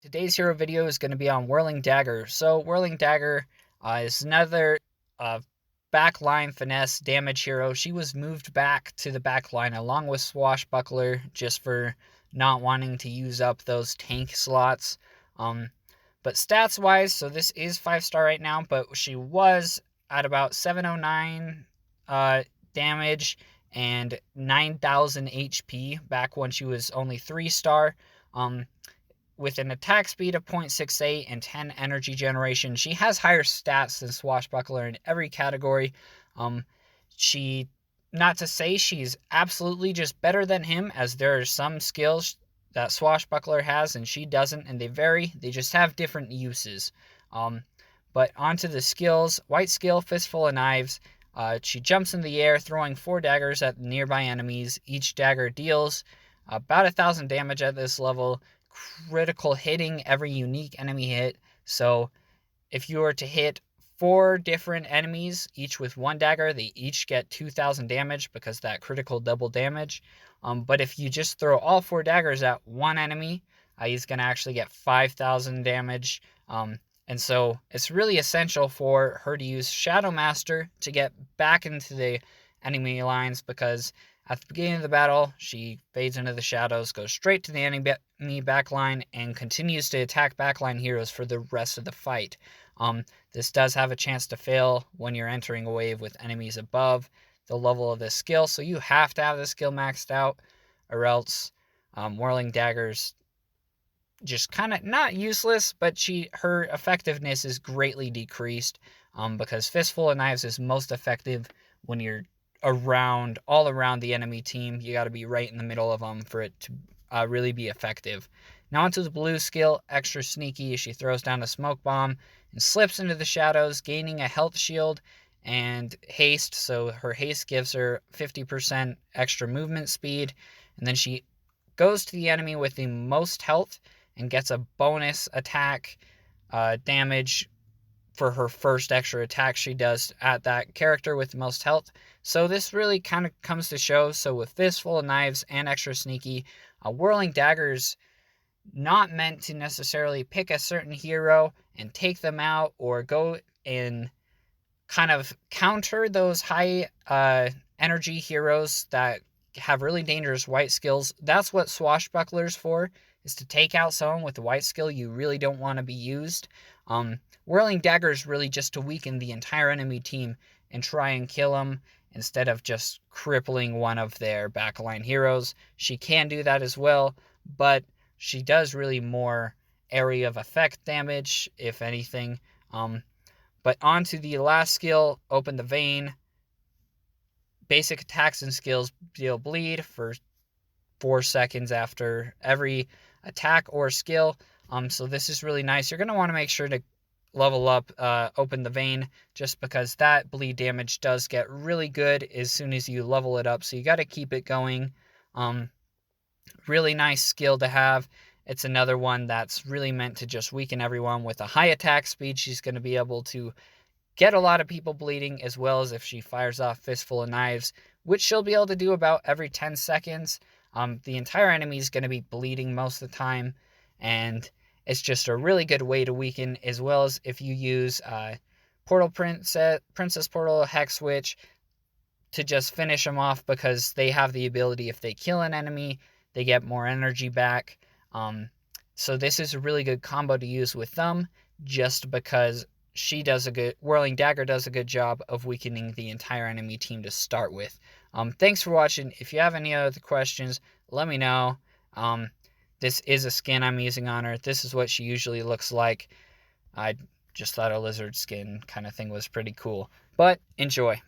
Today's hero video is going to be on Whirling Dagger. So Whirling Dagger is another uh, backline finesse damage hero. She was moved back to the backline along with Swashbuckler just for not wanting to use up those tank slots. But stats wise, so this is 5-star right now, but she was at about 709 damage and 9,000 HP back when she was only 3-star. With an attack speed of 0.68 and 10 energy generation. She has higher stats than Swashbuckler in every category. She, not to say she's absolutely just better than him, as there are some skills that Swashbuckler has and she doesn't, and they vary. They just have different uses. But onto the skills. White skill, Fistful of Knives. She jumps in the air, throwing 4 daggers at nearby enemies. Each dagger deals about 1,000 damage at this level, critical hitting every unique enemy hit. So if you were to hit 4 different enemies, each with 1 dagger, they each get 2,000 damage because that critical double damage. But if you just throw all 4 daggers at one enemy, he's going to actually get 5,000 damage. And so it's really essential for her to use Shadow Master to get back into the enemy lines, because at the beginning of the battle, she fades into the shadows, goes straight to the enemy backline, and continues to attack backline heroes for the rest of the fight. This does have a chance to fail when you're entering a wave with enemies above the level of this skill, so you have to have the skill maxed out, or else Whirling Dagger's just kind of not useless, but her effectiveness is greatly decreased, because Fistful of Knives is most effective when you're all around the enemy team. You got to be right in the middle of them for it to really be effective. Now onto the blue skill, Extra Sneaky. She throws down a smoke bomb and slips into the shadows, gaining a health shield and haste. So her haste gives her 50% extra movement speed, and then she goes to the enemy with the most health and gets a bonus attack damage for her first extra attack she does at that character with the most health. So this really kind of comes to show. So with Fistful of Knives and Extra Sneaky, Whirling Dagger's not meant to necessarily pick a certain hero and take them out, or go and kind of counter those high energy heroes that have really dangerous white skills. That's what Swashbuckler's for, is to take out someone with a white skill you really don't want to be used. Whirling Dagger is really just to weaken the entire enemy team and try and kill them instead of just crippling one of their backline heroes. She can do that as well, but she does really more area of effect damage, if anything. But on to the last skill, Open the Vein. Basic attacks and skills deal bleed for 4 seconds after every attack or skill. So this is really nice. You're going to want to make sure to level up Open the Vein, just because that bleed damage does get really good as soon as you level it up. So you got to keep it going. Really nice skill to have. It's another one that's really meant to just weaken everyone. With a high attack speed, she's going to be able to get a lot of people bleeding, as well as if she fires off Fistful of Knives, which she'll be able to do about every 10 seconds. The entire enemy is going to be bleeding most of the time, and it's just a really good way to weaken, as well as if you use Portal Princess Portal, Hex Witch to just finish them off, because they have the ability, if they kill an enemy, they get more energy back. So this is a really good combo to use with them, just because Whirling Dagger does a good job of weakening the entire enemy team to start with. Thanks for watching. If you have any other questions, let me know. This is a skin I'm using on her. This is what she usually looks like. I just thought a lizard skin kind of thing was pretty cool. But enjoy.